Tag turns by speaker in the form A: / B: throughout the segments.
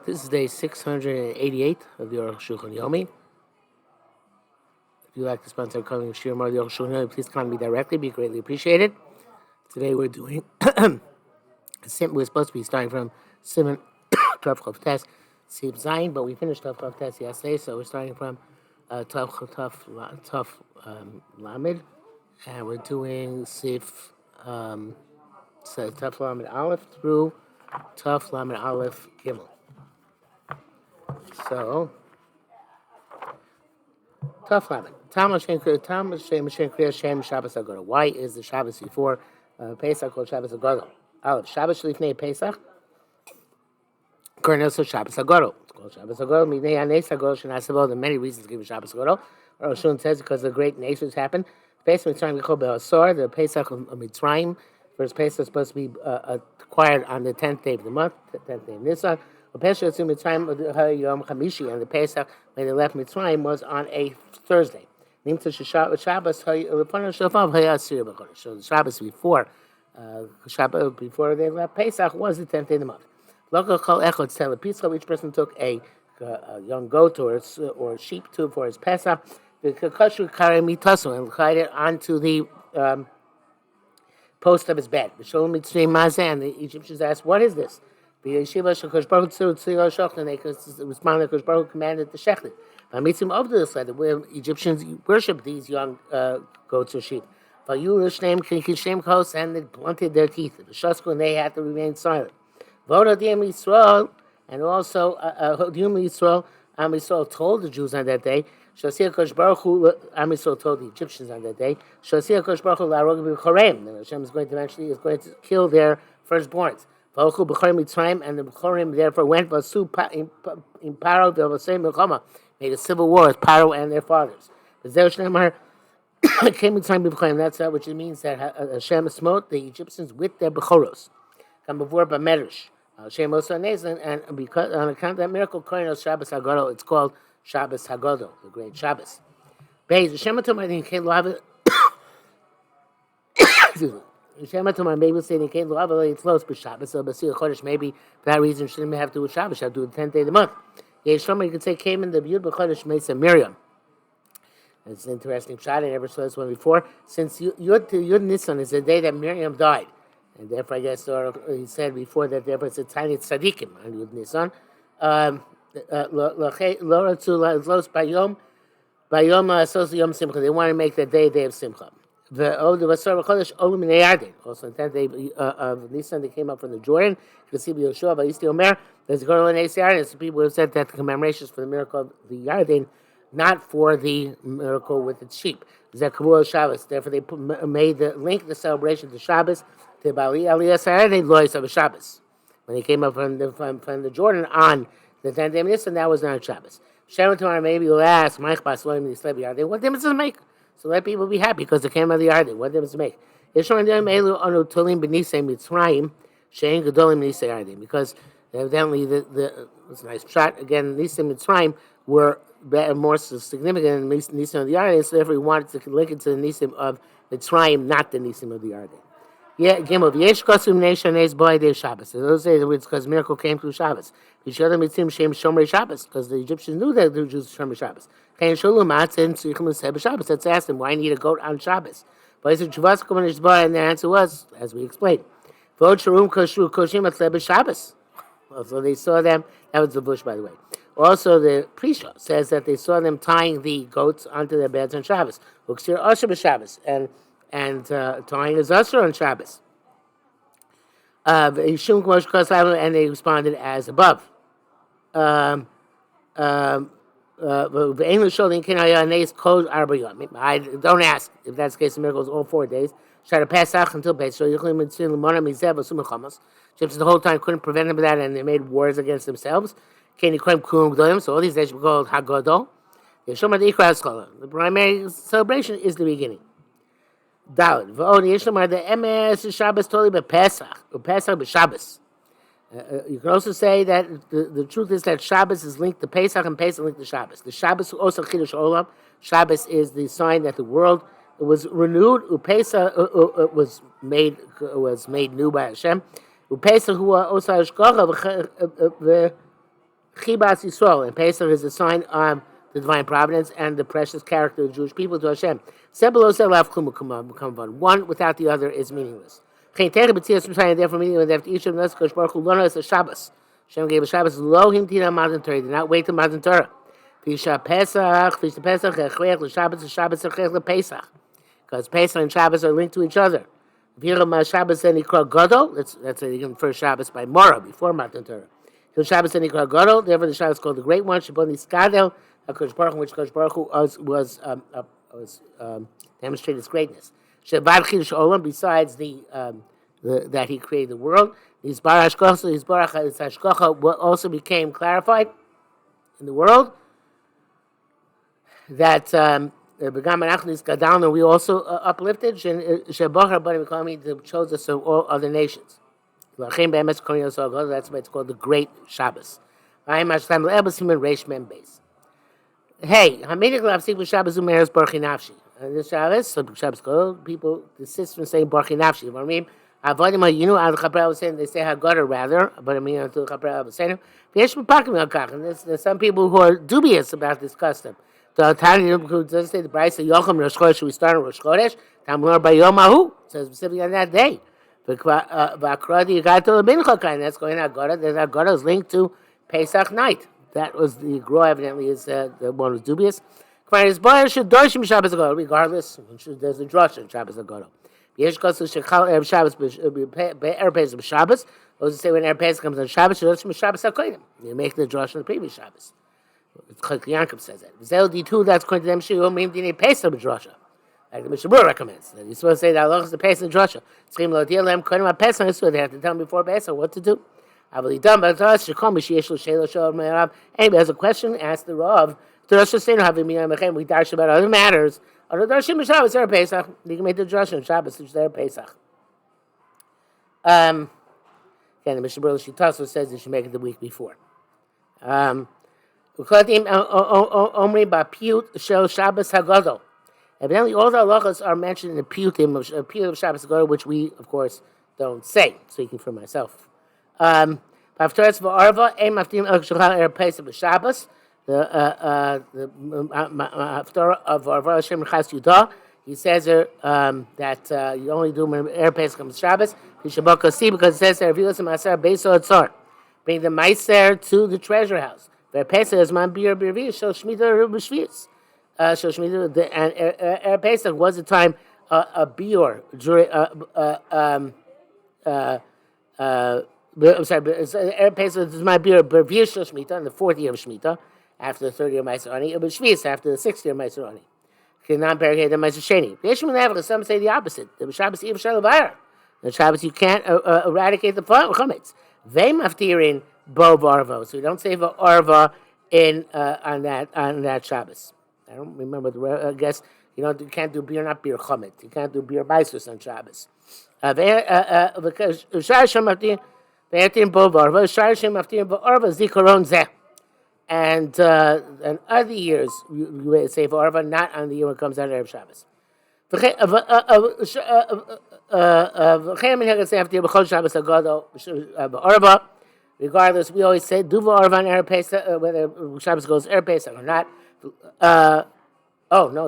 A: This is day 688 of the Arukh HaShulchan Yomi. If you'd like to sponsor coming Shir Mar the Arukh HaShulchan Yomi, please contact me directly. Be greatly appreciated. Today we're doing we're supposed to be starting from Simon Tav Chav Tes Sib Zayin, but we finished Tav Chav Tes yesterday, so we're starting from Tav Lamed, and we're doing Sif Tav Lamed Aleph through Tav Lamed Aleph Gimel. So, Tav Lamed. Why is the Shabbos before Pesach called Shabbos Agadol? Aleph. Shabbos Shlifnei Pesach. Current also Shabbos Agadol. It's called Shabbos Agadol. Midnei Hanes Agadol Shenasabol. There are many reasons to give it Shabbos Agadol. Arukh HaShulchan says because the great nations happened. Pesach Mitzrayim B'chol Be'asor. The Pesach of Mitzrayim. First Pesach is supposed to be acquired on the 10th day of the month, the 10th day of Nisan. Pesach to Mitzrayim Yom Chamishi, and the Pesach when they left Mitzrayim was on a Thursday. So the Shabbos before they left Pesach was the 10th day of the month. Each person took a young goat or sheep for his Pesach. And tied it onto the post of his bed. And the Egyptians asked, "What is this?" The yeshiva Shakash Baruch and they responded, "Shakash Baruch commanded the shechted." By mitzvah of the letter, where Egyptians worship these young goats or sheep, and they blunted their teeth. And they had to remain silent. And also Am Yisrael told the Jews on that day. Am Yisrael told the Egyptians on that day. Hashem is going to kill their firstborns. And the B'chorim therefore went in Paro made a civil war with Paro and their fathers. Came in time before him. That's which means that Hashem smote the Egyptians with their B'choros. Come before B'merish. Hashem also and because on account of that miracle, Shabbos Hagadol, it's called Shabbos Hagadol, the great Shabbos. Hashem maybe we'll say they came to love it's close but Shabbos, so Basir Chodesh maybe for that reason shouldn't have to do with Shabbos, have to do the 10th day of the month. Yeshama, you could say came in the Yud B'Chodesh Mesa Miriam. It's an interesting shot. I never saw this one before. Since Yud Nisan is the day that Miriam died, and therefore I guess he said before that therefore it's a tiny tzaddikim on Yud Nisan. They want to make the day of Simcha. Also, in 10th day of Nisan, they came up from the Jordan. You can see Yoshua by East Omer. There's a girl in Yarden. So people have said that the commemoration is for the miracle of the Yarden, not for the miracle with its sheep. Zekavur Shabbos. Therefore, they made link the celebration to Shabbos to Bali Aliyah Yarden Lois of Shabbos. When they came up from the Jordan on the 10th day of Nisan, that was not Shabbos. Shem tomorrow, maybe you'll ask, what difference does it make? So let people be happy because they came out of the Yarden. What difference does it make? Because evidently it's a nice shot. Again, Nisim Mitzrayim were more significant than Nisim of the Yarden, so therefore we wanted to link it to the Nisim of Mitzrayim, not the Nisim of the Yarden. Yeah, Gimel. Yesh Kosum Neshanes Boy Day Shabbos. So those days it's because miracle came through Shabbos. Because the Egyptians knew that the Jews were Shomer Shabbos. Let's ask them why I need a goat on Shabbos. But and the answer was, as we explained, so they saw them. That was the bush, by the way. Also, the priest says that they saw them tying the goats onto their beds on Shabbos. And tying is usher on Shabbos. And they responded as above. I don't ask if that's the case. The miracle is all 4 days. Try to pass out until Pesach. Egyptians the whole time couldn't prevent them of that, and they made wars against themselves. So all these days were called Hagadol. The primary celebration is the beginning. Daled. The MS Shabbos totally Pesach b'Shabbos. You can also say that the truth is that Shabbos is linked to Pesach and Pesach linked to Shabbos. The Shabbos also Chidush Olam. Shabbos is the sign that the world was renewed. Pesach was made new by Hashem. Pesach also Chibas Yisrael, and Pesach is a sign of the divine providence and the precious character of the Jewish people to Hashem. One without the other is meaningless. Therefore, meaning that each of us, Baruch Hu, learns a Shabbos. Hashem gave a Shabbos. Lo him tina matan Torah. Did not wait till matan Torah. Fisha Pesach, Fisha Pesach, Echrech l'Shabbos, Shabbos Echrech l'Pesach. Because Pesach and Shabbos are linked to each other. V'yirah Shabbos and Ikra Gadol. That's the first Shabbos by Mora before matan Torah. So Shabbos and Ikra Gadol. Therefore, the Shabbos called the Great One. Shabbos Niskadel. Kodesh Baruch Hu, which Kodesh Baruch Hu was demonstrated its greatness. Shevad Chidush Olam. Besides that he created the world. His Hashgacha also became clarified in the world. That we also uplifted. Chose us of all other nations. That's why it's called the Great Shabbos. Hey, Hamidik Lavsik Shabbos Umeres Barchi Nafshi. This Shabbos, so Shabbos people desist from saying Barchi Nafshi. You know what I mean? Avodim Hayinu, Al Chaprel was saying they say Haggadah rather, but I mean until Chaprel was saying. And there's some people who are dubious about this custom. The Tanya who doesn't say the Bryce of Yocham Rosh Chodesh, we start on Rosh Chodesh. Tamar by Yom Hahu, says specifically on that day. V'akradi Yigato L'Mincha, that's going Haggadah. The Haggadah is linked to Pesach night. That was the Gro evidently is the one who's dubious. Regardless, there's a drush in Shabbos Haggadah. Yesh Kosu Shechal Erev Shabbos Erev Pesach Shabbos. Those who say when Erev Pesach comes on Shabbos, Shabbos HaKodim. You make the drush on the previous Shabbos. Chok Yankov says that. ZLD2, that's according to them, Shiyom Mim Dinei Pesach B'Drosha. Like the Mishabur recommends. That you're supposed to say that Allah is the Pesach Drosha. Tzchim Lo Dielem Kodim HaPesach, so they have to tell them before Pesach what to do. Anybody has a question, ask the Rav. We darshan about other matters. You can make the drush on Shabbos, which is their Pesach. Again, the Mishnah Berurah Shitaso says you should make it the week before. Omri ba'piyut shel Shabbos Hagadol. Evidently, all the halachas are mentioned in the piyutim of Shabbos Hagadol, which we, of course, don't say. Speaking for myself. Haftaras v'arva ein maftim el shulchan erev Pesach b'Shabbos. The haftarah of Arva Hashem Chas Yudah. He says that you only do when erev Pesach comes Shabbos. Because it says there, bring the meiser to the treasure house. Erev Pesach is man bir birvi shel shmita b'shvius. Shel shmita and erev Pesach was a time a biur during I'm sorry, Erev Pesach is my beer Bervius Shel Shmita in the 4th year of Shmita, after the 3rd year of Meiser Ani, but Shvius after the 6th year of Meiser Ani. Some say the opposite. The Shabbos Eve Shalavayra. The Shabbos you can't eradicate the chametz. They maftirin bo varvo, so you don't say varva in on that Shabbos. I don't remember the. I guess you can't do beer, not beer chametz. You can't do beer meisus on Shabbos. Because and other years you say for Arva, not on the year when it comes out of Erev Shabbos. Regardless, we always say Duva Arva on Erev Pesach, whether Shabbos goes Erev Pesach or not.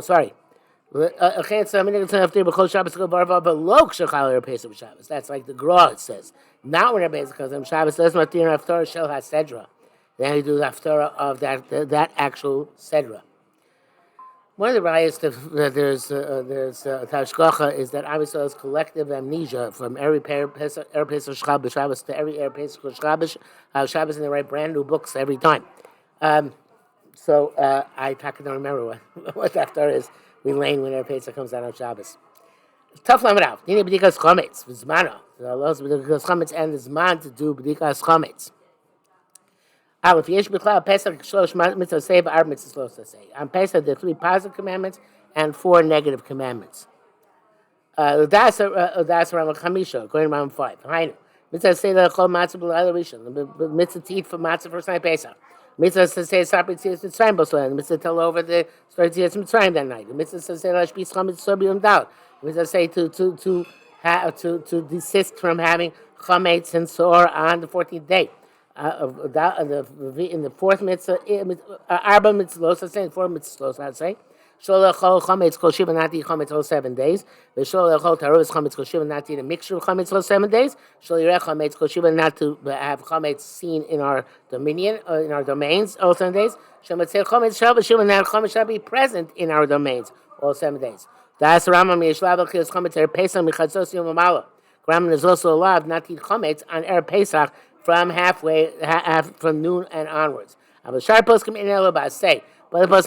A: Sorry. That's like the Gra, it says. Not when Erev Pesach comes on Shabbos, does matir haftarah shel hasedra. Then you do the haftarah of that actual sedra. One of the rayas that there's Tashgacha is that obviously it's collective amnesia from every Erev Pesach Shabbos to every Erev Pesach Shabbos, and they write brand new books every time. So I don't remember what the haftarah is. We lane when Erev Pesach comes out on Shabbos. Tough lamad out. Nini b'dikas chametz v'zmano. The Allah's b'dikas chametz and the zman to do b'dikas chametz. If yesh b'chlal Pesach shlosh mitzvah say v'arb mitzvah shlosh say. On Pesach there are 3 positive commandments and 4 negative commandments. That's around Chamisha, according to Ram 5. Hainu mitzvah say lechol matzah b'layla rishon. Mitzvah to eat for matzah first night Pesach. Mitzvah to say Sapri Tzias Mitzrayim Boslan. Mitzvah to tell over the story Tzias Mitzrayim that night. Mitzvah to say Lashbis Chametz Sobium Dal. Mitzvah to say to desist from having chametz and sore on the 14th day. In the fourth mitzvah, Arba mitzvos, I say, 4 mitzvos, I'd say. Shol lechol chametz kol shiva, not to eat chametz all 7 days. V'shol lechol taruvas chametz kol shiva, not to eat a mixture of chametz all 7 days. Shol yirech chametz kol shiva, not to have chametz seen in our dominion, in our domains all 7 days. Shol mitzvah chametz shal b'shiva, not chametz shall be present in our domains all 7 days. Das Rambam yishlav l'chilas chametz er Pesach michatzos yom amala. Rambam is also allowed not to eat chametz on Erev Pesach from from noon and onwards. But the poskim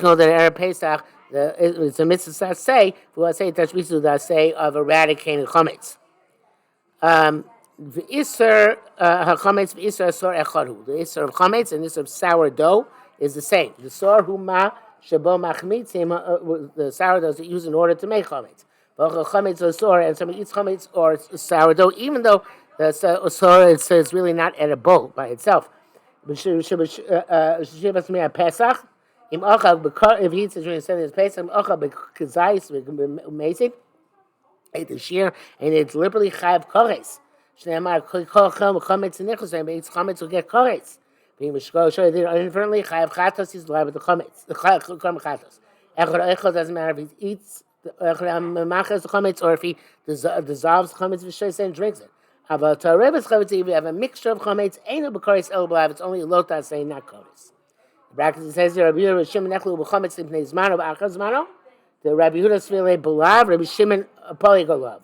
A: know that Erev Pesach it's a mitzvah say who say tashbisu that say of eradicating chametz. The iser hachametz iser sor echadu. The iser of chametz and the iser of sourdough is the same. The sor huma shabo machmitzim the sourdough is used in order to make chametz. Chametz or sor, and somebody eats chametz or sourdough, even though the sor it's really not edible by itself. If he eats if he eats it during Sunday, Pesach, amazing. Ate the shear, and it's deliberately chayav kores. Shneimar kol chametz nichos, and eats chametz will get kores. Being mishkol inadvertently chayav chatos, he's liable to chametz. The chatos. Echad doesn't matter if he eats machas the chametz or if he dissolves chametz v'shoyse and drinks it. But if you have a mixture of chametz, ain't no b'kores el b'lav. It's only lotas saying not kores. Brackets it says there, Rabbi Yehuda Shimon nechlu b'chametz lipnei zmano b'achaz zmano. The Rabbi Yehuda svile b'lav, Rabbi Shimon polygolav.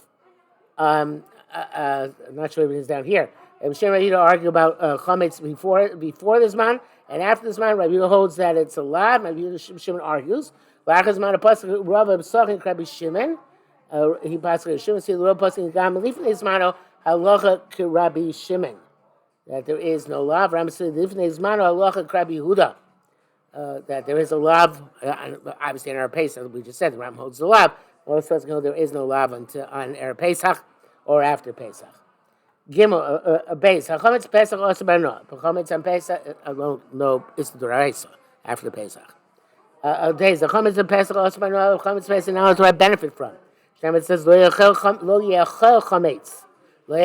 A: I'm not sure if it is down here. Rabbi Shimon and Rabbi Yehuda argue about chametz before the zman and after the zman. Rabbi Yehuda holds that it's a lav. Rabbi Yehuda Shimon argues. B'achaz zmano pasuk Rav B'sachin Rabbi Shimon. He pasuk Shimon see the Rav pasuk gam lipnei zmano halacha k'Rabbi Shimon that there is no lav. Ram said lipnei zmano halacha k'Rabbi Yehuda. That there is a lav, obviously in Erev Pesach, we just said the Ram holds the lav. Also, there is no lav on Erev Pesach or after Pesach. Gimel, a base. Hachametz Pesach also by no. Hachametz on Pesach alone, no, it's the Doraisa after Pesach. Days, the Hachametz on Pesach also by no. Hachametz Pesach now is what I benefit from. It says lo yachel chametz, lo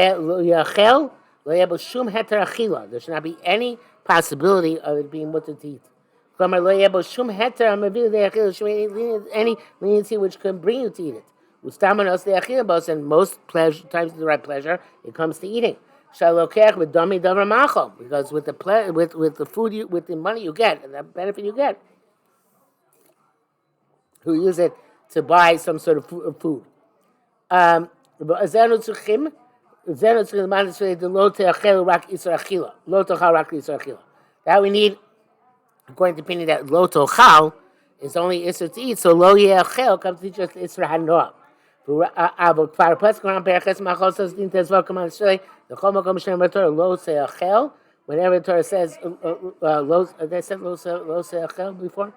A: yachel lo yabel shum heter achila. There should not be any possibility of it being mutter to eat. Any leniency which can bring you to eat it. And most times the right pleasure, it comes to eating. Because with the food with the money you get and the benefit you get, who use it to buy some sort of food. That we need. According to the opinion that lo tochal is only isser to eat, so lo yeachel comes to teach us isser hanoah. But for Pesach around Perches Machal says in Tezvav come on Shilei the Chol Makom Shem Torah lo seachel. Whenever the Torah says lo, they said lo seachel before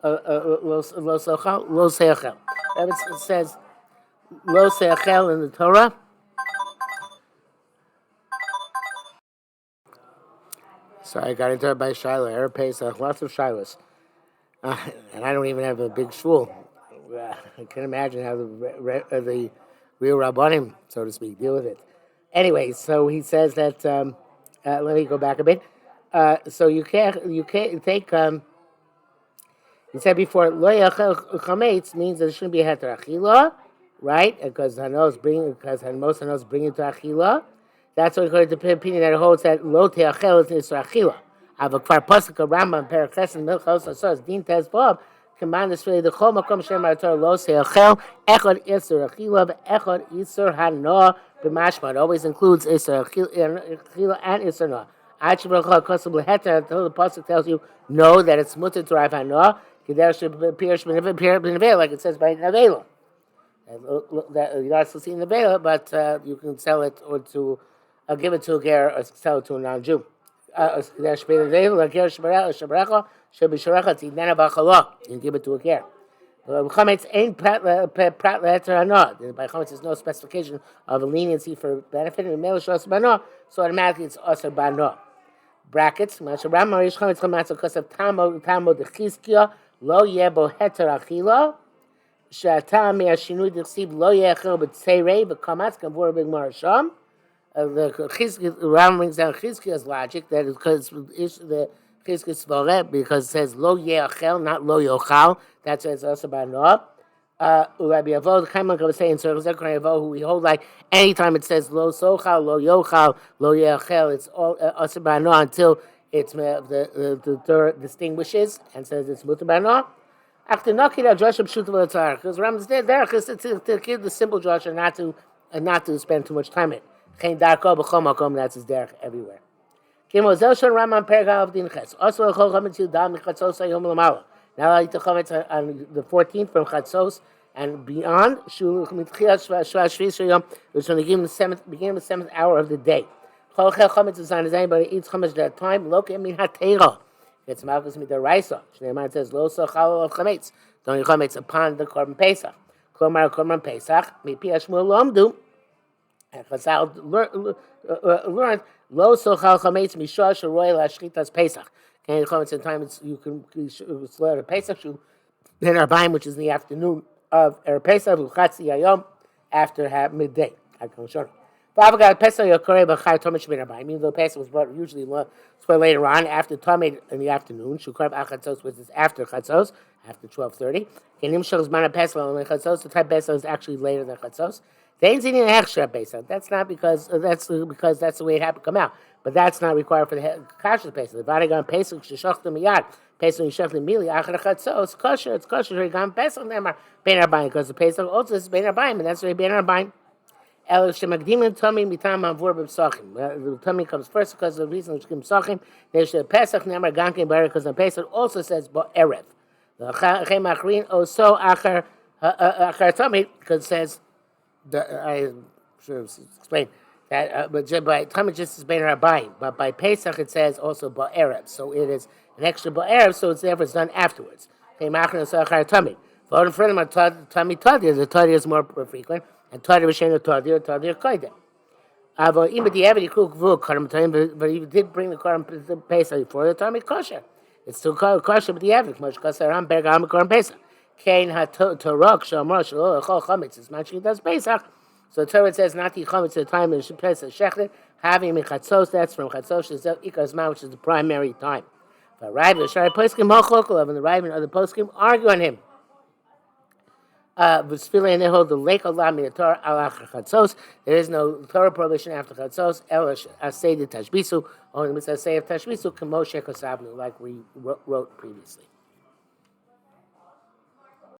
A: lo seachel. Whenever it says lo seachel in the Torah. So I got into it by Shiloh, Erev Pesach, lots of Shilohs. And I don't even have a big shul. I can imagine how the real Rabbanim, so to speak, deal with it. Anyway, so he says that, let me go back a bit. So you can't take, he said before, lo yachel chametz means that it shouldn't be a heter achila, right? Because most hanos bring it to achila. That's what according to the opinion that it holds that lo teachel is nisra achila. Avakvar pasuk Rambam Perches and Milchos Asas Din Tez Bob command us really the Chol Makom Shem Arator lo teachel echad isur achila echad isur hanoah b'mashma. It always includes isur achila and isur hanoah. Achibrachah kosel leheter until the pasuk tells you no that it's mutter to drive hanoah. Keder should appear b'nevel like it says by nevela. That you're not supposed to see nevela, but you can sell it or to. Give it to a ger or sell it to a non-Jew. You can give it to a ger. Chametz ain't prat leheter hanoah. By chametz, there's no specification of a leniency for benefit. So automatically it's also banoah. Brackets. Masharam marish chametz chametz because of tamo dechizkia lo yebo heter achila. Shatam me'ashinui dechsiv lo yechel b'tzeirei v'kamatz kavur b'gmar sham. The Ram brings down Chizkiya's logic that is because the Chizkiya Svore, because it says lo yeachel, not lo yochal. That's why it's also by Noah. Rabbi Avo, the Kaiman was saying, so Rabbi Avo, who we hold like anytime it says lo sochal, lo yochal, lo yeachel, it's all also by Noah until it's the Torah distinguishes and says it's mutar by Noah. After Nakira Joshua Pshuta V'Latzar, because Ram's there to give the simple Joshua not to spend too much time in it. Chein Darko B'Chol Makom, that's his derech everywhere. Kimo Zel Shon Raman Perga of Din Ches. Also Chol Chametz Yudam Michatzos Hayom Lamala. Now I eat the Chametz on the 14th from Chatzos and beyond. Shul Mitchias Shva Shvis Yom, which is going to give him the beginning of the 7th hour of the day. Chol Chel Chametz is on his anybody eats Chametz at that time. Loke Min HaTeira. It's Malchus Midaraisa. Shneimah says Lo Sochal of Chametz. Don't you Chametz upon the Korban Pesach. Klomar Korban Pesach. Mipi Ashmuel Lomdu. And Chazal learned Lo Sochal Chametz Mishah Sharoy LaShchitas Pesach. And Chametz at times you can slaughter Pesach. Then Arbaim, which is in the afternoon of Erev Pesach, Luchatzi Yayom after midday. I can show you. Pesach even though Pesach was brought usually later on after Tamid in the afternoon, Shukarb Achatzos, which is after Chatzos, after 12:30. Kenim Shel Zman Pesach only Chatzos. The type Pesach is actually later than Chatzos. They ain't seen an extra Pesach. That's not because that's the way it happened to come out. But that's not required for the Kasher Pesach. The Vadagan Pesach Sheshachtem Miyad. Pesach Yishachtem immediately after Chatzos. Kosher. It's kosher. Regan Pesach Nemar Bein Arbaim, because the Pesach also is Bein Arbaim, and that's why Bein Arbaim. El Shemagdimin Tummy Mitam Avur B'Psachim. The tummy comes first because of the reason which comes Psachim. There's the Pesach Nemar Gankin Bar, because the Pesach also says Erev. The Chem Achrin also Achar Tummy, because it says I should explain that, but by Tummy just is Bein Arbaim, but by Pesach it says also Erev. So it is an extra Erev, so it's therefore done afterwards. Chem Achrin also Achar Tummy. For in front of my Tummy Tadir, the Tadir is more frequent. And Tadir Rishon Tadir Koidem. But even the Eved Yikuk Vuk Karam, but he did bring the Karam Pesach before the time it's kosher. It's still kosher, but the Eved Mosh Kasaram Bergam Karam Pesach. Kain HaTorah Shamar Shlo Echol Chametz. It's matching does Pesach. So the Torah says not the Chametz at the time of the Pesach Shechlet having Mechatzos. That's from Chatzos Shazel Ikar which is the primary time. But Rabbi Shari Poskim Hochokolav and the Rabbi and other Poskim argue on him. There is no Torah prohibition after Chatzos. Only the Tashbisu, only the Mitzvah say of Tashbisu, like we wrote previously.